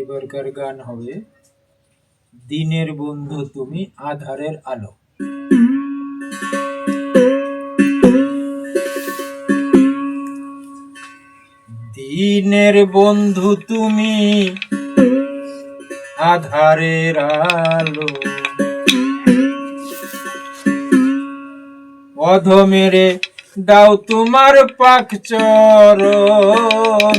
এবারকার গান হবে দিনের বন্ধু তুমি আধারের আলো। দিনের বন্ধু তুমি আধারের আলো, অধমেরে দাও তোমার পাক চরণ।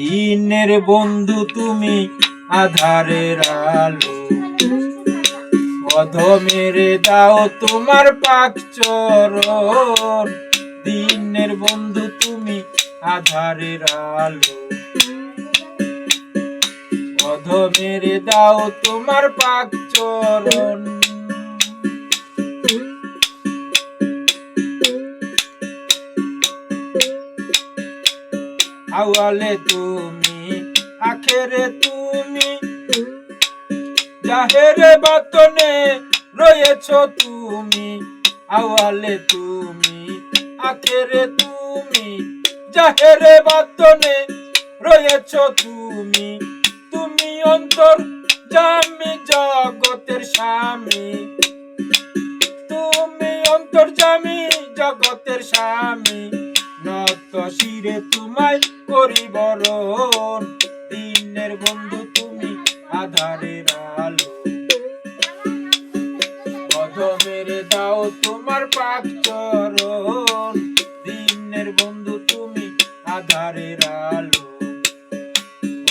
দিনের বন্ধু তুমি আধারের আলো, অধমেরে দাও তোমার পাক চরণ। দিনের বন্ধু তুমি আধারের আলো, অধমেরে দাও তোমার পাক চরণ। আওয়ালে তুমি আখেরে তুমি, জাহেরে বাতনে রয়েছ তুমি। আওয়ালে তুমি আখেরে তুমি, জাহেরে বাতনে রয়েছ তুমি। তুমি অন্তর জামি জগতের স্বামী, তুমি অন্তর জামি জগতের স্বামী। নত শিরে তোমায় করি বরণ, দিনের বন্ধু তুমি আধারের আলো, অধমেরে দাও তোমার পাক চরণ। দিনের বন্ধু তুমি আধারের আলো,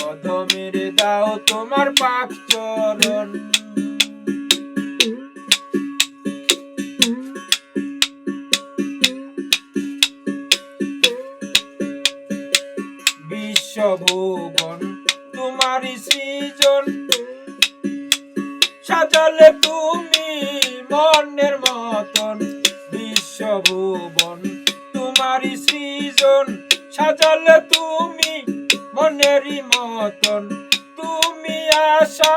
অধমেরে দাও তোমার পাক চরণ। বিশ্বভুবন তোমারই সৃজন, সাজালে তুমি মনের মতন। বিশ্বভুবন তোমারই সৃজন, সাজালে তুমি মনেরই মতন। তুমি আশা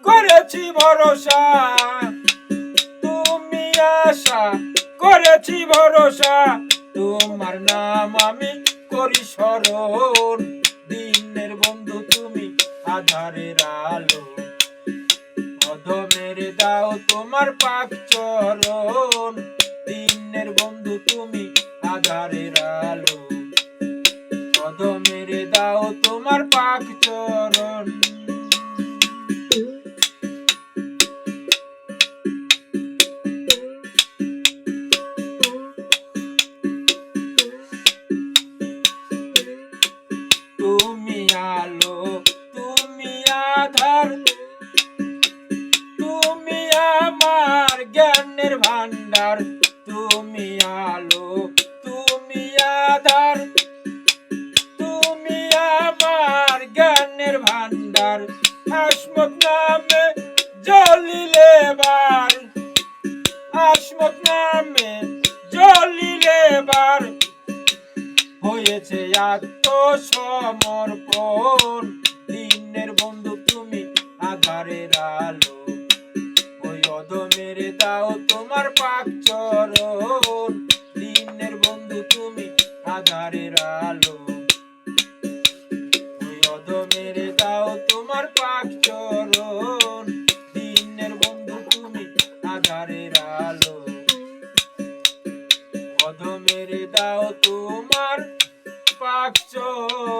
করেছি ভরসা, তুমি আশা করেছি ভরসা। তোমার নাম আমি করি স্মরণ, দিনের বন্ধু তুমি আধারের আলো, অধমেরে দাও তোমার পাক চরণ। দিনের বন্ধু তুমি আধারের আলো, অধমেরে দাও তোমার পাক চরণ। তুমি আলো তুমি আধার, তুমি আমার জ্ঞানের ভান্ডার। তুমি আলো তুমি আধার, তুমি আমার জ্ঞানের ভান্ডার। আসমত নামে জ্বলিলে বার, আসমত নামে জ্বলিলে বার। হয়েছে আত্মসমর্পণ, দিনের বন্ধু তুমি আধারের আলো, ওই অধমেরে দাও তোমার পাক চরণ। দিনের বন্ধু তুমি আধারের আলো, ওই অধমেরে দাও তোমার পাক চরণ। দিনের বন্ধু তুমি আধারের আলো, অধমেরে দাও তোমার পাক চরণ।